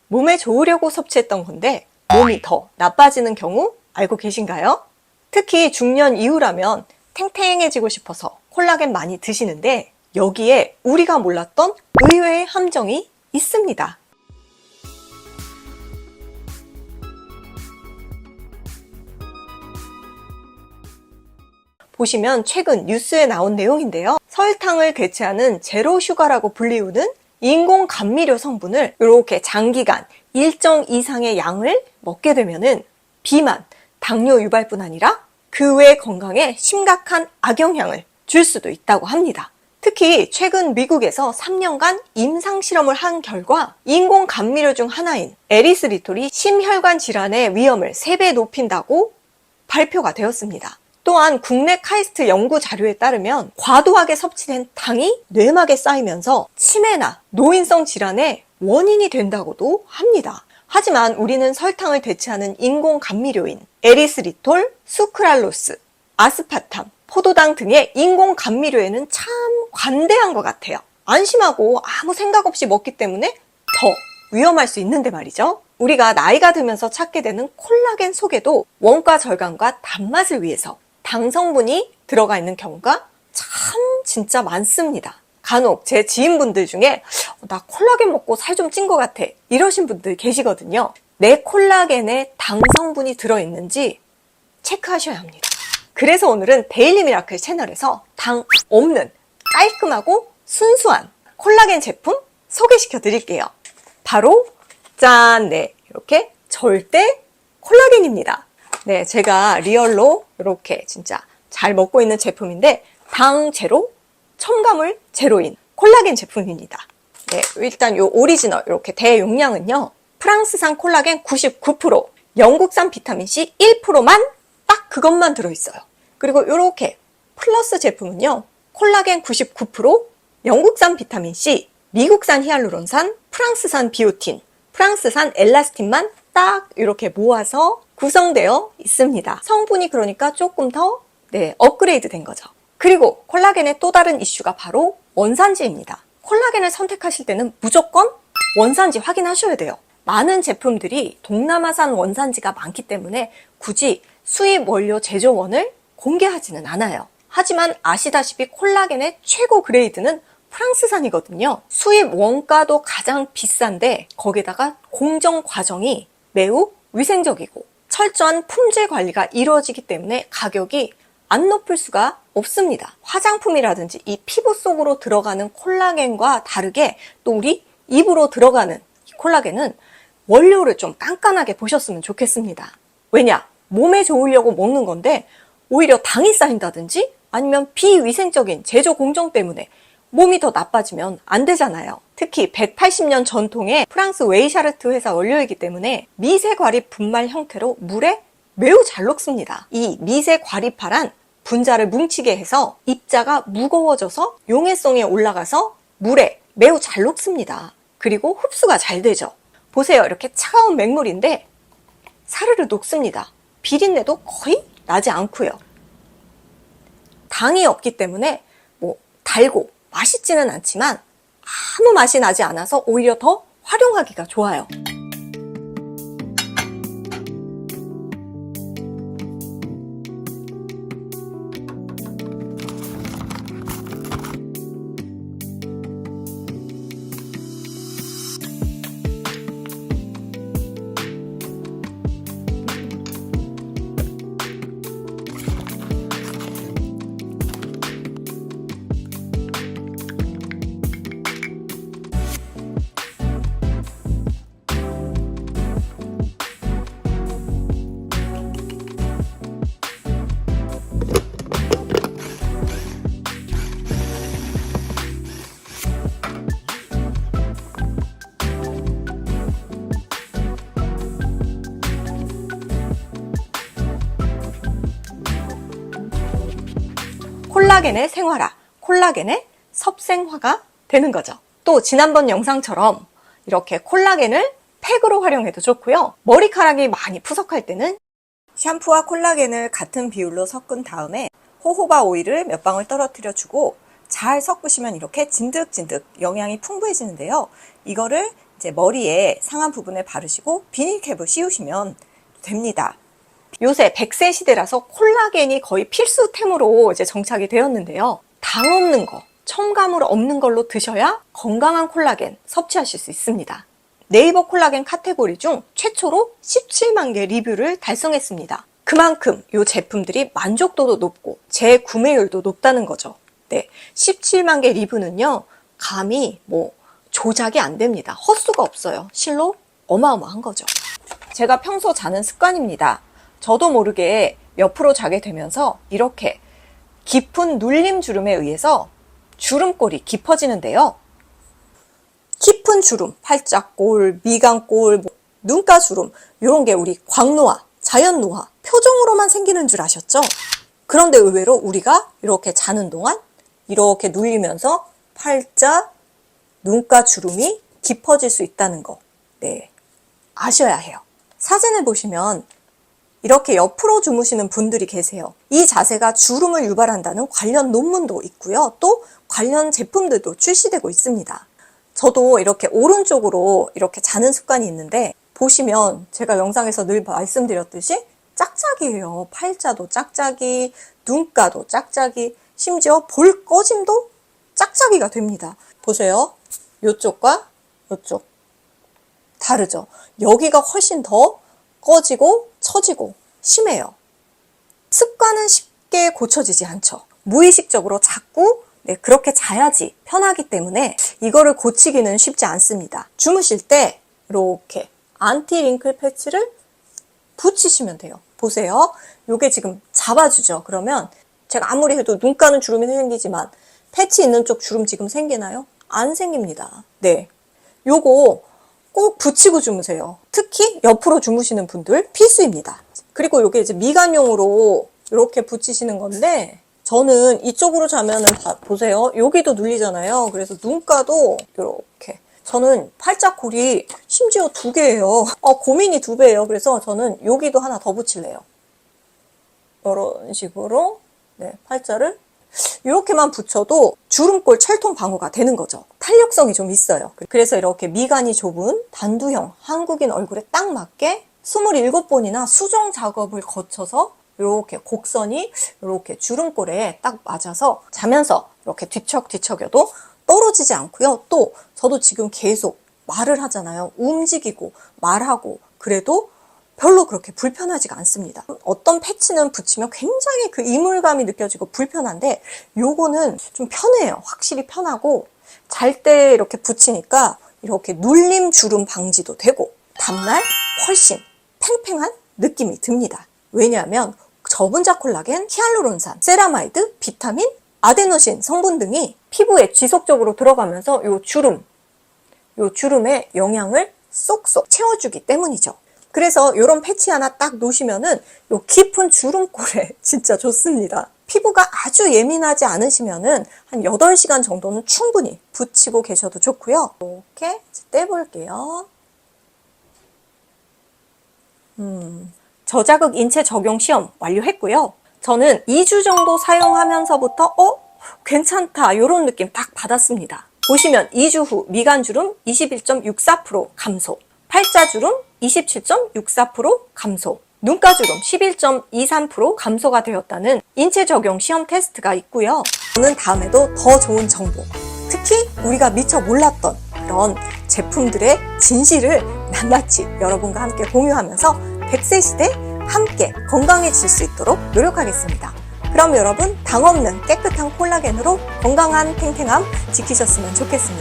몸에 좋으려고 섭취했던 건데 몸이 더 나빠지는 경우 알고 계신가요? 특히 중년 이후라면 탱탱해지고 싶어서 콜라겐 많이 드시는데 여기에 우리가 몰랐던 의외의 함정이 있습니다. 보시면 최근 뉴스에 나온 내용인데요. 설탕을 대체하는 제로 슈가라고 불리우는 인공 감미료 성분을 이렇게 장기간 일정 이상의 양을 먹게 되면은 비만, 당뇨 유발뿐 아니라 그 외 건강에 심각한 악영향을 줄 수도 있다고 합니다. 특히 최근 미국에서 3년간 임상 실험을 한 결과 인공 감미료 중 하나인 에리스리톨이 심혈관 질환의 위험을 3배 높인다고 발표가 되었습니다. 또한 국내 카이스트 연구 자료에 따르면 과도하게 섭취된 당이 뇌막에 쌓이면서 치매나 노인성 질환의 원인이 된다고도 합니다. 하지만 우리는 설탕을 대체하는 인공 감미료인 에리스리톨, 수크랄로스, 아스파탐, 포도당 등의 인공 감미료에는 참 관대한 것 같아요. 안심하고 아무 생각 없이 먹기 때문에 더 위험할 수 있는데 말이죠. 우리가 나이가 들면서 찾게 되는 콜라겐 속에도 원가 절감과 단맛을 위해서 당 성분이 들어가 있는 경우가 참 진짜 많습니다. 간혹 제 지인분들 중에 나 콜라겐 먹고 살 좀 찐 것 같아 이러신 분들 계시거든요. 내 콜라겐에 당 성분이 들어있는지 체크하셔야 합니다. 그래서 오늘은 데일리 미라클 채널에서 당 없는 깔끔하고 순수한 콜라겐 제품 소개시켜 드릴게요. 바로 짠! 네, 이렇게 절대 콜라겐입니다. 네, 제가 리얼로 이렇게 진짜 잘 먹고 있는 제품인데 당 제로, 첨가물 제로인 콜라겐 제품입니다. 네, 일단 요 오리지널 이렇게 대용량은요. 프랑스산 콜라겐 99%, 영국산 비타민C 1%만 딱 그것만 들어있어요. 그리고 이렇게 플러스 제품은요. 콜라겐 99%, 영국산 비타민C, 미국산 히알루론산, 프랑스산 비오틴, 프랑스산 엘라스틴만 딱 이렇게 모아서 구성되어 있습니다. 성분이 그러니까 조금 더 업그레이드 된 거죠. 그리고 콜라겐의 또 다른 이슈가 바로 원산지입니다. 콜라겐을 선택하실 때는 무조건 원산지 확인하셔야 돼요. 많은 제품들이 동남아산 원산지가 많기 때문에 굳이 수입 원료 제조원을 공개하지는 않아요. 하지만 아시다시피 콜라겐의 최고 그레이드는 프랑스산이거든요. 수입 원가도 가장 비싼데 거기다가 공정 과정이 매우 위생적이고 철저한 품질 관리가 이루어지기 때문에 가격이 안 높을 수가 없습니다. 화장품이라든지 이 피부 속으로 들어가는 콜라겐과 다르게 또 우리 입으로 들어가는 이 콜라겐은 원료를 좀 깐깐하게 보셨으면 좋겠습니다. 왜냐? 몸에 좋으려고 먹는 건데 오히려 당이 쌓인다든지 아니면 비위생적인 제조 공정 때문에 몸이 더 나빠지면 안 되잖아요. 특히 180년 전통의 프랑스 웨이샤르트 회사 원료이기 때문에 미세과립 분말 형태로 물에 매우 잘 녹습니다. 이 미세과립파란 분자를 뭉치게 해서 입자가 무거워져서 용해성이 올라가서 물에 매우 잘 녹습니다. 그리고 흡수가 잘 되죠. 보세요. 이렇게 차가운 맹물인데 사르르 녹습니다. 비린내도 거의 나지 않고요. 당이 없기 때문에 달고 맛있지는 않지만 아무 맛이 나지 않아서 오히려 더 활용하기가 좋아요. 콜라겐의 생활화, 콜라겐의 섭생화가 되는 거죠. 또 지난번 영상처럼 이렇게 콜라겐을 팩으로 활용해도 좋고요. 머리카락이 많이 푸석할 때는 샴푸와 콜라겐을 같은 비율로 섞은 다음에 호호바 오일을 몇 방울 떨어뜨려 주고 잘 섞으시면 이렇게 진득진득 영양이 풍부해지는데요. 이거를 이제 머리에 상한 부분에 바르시고 비닐캡을 씌우시면 됩니다. 요새 100세 시대라서 콜라겐이 거의 필수템으로 이제 정착이 되었는데요. 당 없는 거, 첨가물 없는 걸로 드셔야 건강한 콜라겐 섭취하실 수 있습니다. 네이버 콜라겐 카테고리 중 최초로 17만 개 리뷰를 달성했습니다. 그만큼 이 제품들이 만족도도 높고 재구매율도 높다는 거죠. 네, 17만 개 리뷰는요, 감히 조작이 안 됩니다. 헛수가 없어요. 실로 어마어마한 거죠. 제가 평소 자는 습관입니다. 저도 모르게 옆으로 자게 되면서 이렇게 깊은 눌림 주름에 의해서 주름골이 깊어지는데요. 깊은 주름, 팔자골, 미간골, 눈가 주름, 이런 게 우리 광노화, 자연노화, 표정으로만 생기는 줄 아셨죠? 그런데 의외로 우리가 이렇게 자는 동안 이렇게 눌리면서 팔자, 눈가 주름이 깊어질 수 있다는 거, 네, 아셔야 해요. 사진을 보시면 이렇게 옆으로 주무시는 분들이 계세요. 이 자세가 주름을 유발한다는 관련 논문도 있고요. 또 관련 제품들도 출시되고 있습니다. 저도 이렇게 오른쪽으로 이렇게 자는 습관이 있는데, 보시면 제가 영상에서 늘 말씀드렸듯이 짝짝이에요. 팔자도 짝짝이, 눈가도 짝짝이, 심지어 볼 꺼짐도 짝짝이가 됩니다. 보세요. 이쪽과 이쪽 다르죠? 여기가 훨씬 더 꺼지고 처지고 심해요. 습관은 쉽게 고쳐지지 않죠. 무의식적으로 자꾸 그렇게 자야지 편하기 때문에 이거를 고치기는 쉽지 않습니다. 주무실 때 이렇게 안티 링클 패치를 붙이시면 돼요. 보세요. 요게 지금 잡아주죠. 그러면 제가 아무리 해도 눈가는 주름이 생기지만 패치 있는 쪽 주름 지금 생기나요? 안 생깁니다. 네, 요거 꼭 붙이고 주무세요. 특히 옆으로 주무시는 분들 필수입니다. 그리고 요게 이제 미간용으로 이렇게 붙이시는 건데, 저는 이쪽으로 자면은 보세요. 여기도 눌리잖아요. 그래서 눈가도 이렇게. 저는 팔자골이 심지어 2개예요. 고민이 2배예요. 그래서 저는 여기도 하나 더 붙일래요. 이런 식으로 팔자를 이렇게만 붙여도 주름골 철통 방어가 되는 거죠. 탄력성이 좀 있어요. 그래서 이렇게 미간이 좁은 단두형 한국인 얼굴에 딱 맞게 27번이나 수정 작업을 거쳐서 이렇게 곡선이 이렇게 주름골에 딱 맞아서 자면서 이렇게 뒤척뒤척여도 떨어지지 않고요. 또 저도 지금 계속 말을 하잖아요. 움직이고 말하고 그래도 별로 그렇게 불편하지가 않습니다. 어떤 패치는 붙이면 굉장히 그 이물감이 느껴지고 불편한데, 요거는 좀 편해요. 확실히 편하고 잘 때 이렇게 붙이니까 이렇게 눌림 주름 방지도 되고 다음날 훨씬 팽팽한 느낌이 듭니다. 왜냐하면 저분자 콜라겐, 히알루론산, 세라마이드, 비타민, 아데노신 성분 등이 피부에 지속적으로 들어가면서 요 주름에 영양을 쏙쏙 채워주기 때문이죠. 그래서 이런 패치 하나 딱 놓으시면은 요 깊은 주름골에 진짜 좋습니다. 피부가 아주 예민하지 않으시면은 한 8시간 정도는 충분히 붙이고 계셔도 좋고요. 이렇게 떼볼게요. 저자극 인체 적용 시험 완료했고요. 저는 2주 정도 사용하면서부터 괜찮다 이런 느낌 딱 받았습니다. 보시면 2주 후 미간주름 21.64% 감소, 팔자주름 27.64% 감소, 눈가주름 11.23% 감소가 되었다는 인체 적용 시험 테스트가 있고요. 저는 다음에도 더 좋은 정보, 특히 우리가 미처 몰랐던 그런 제품들의 진실을 낱낱이 여러분과 함께 공유하면서 100세 시대 함께 건강해질 수 있도록 노력하겠습니다. 그럼 여러분 당 없는 깨끗한 콜라겐으로 건강한 탱탱함 지키셨으면 좋겠습니다.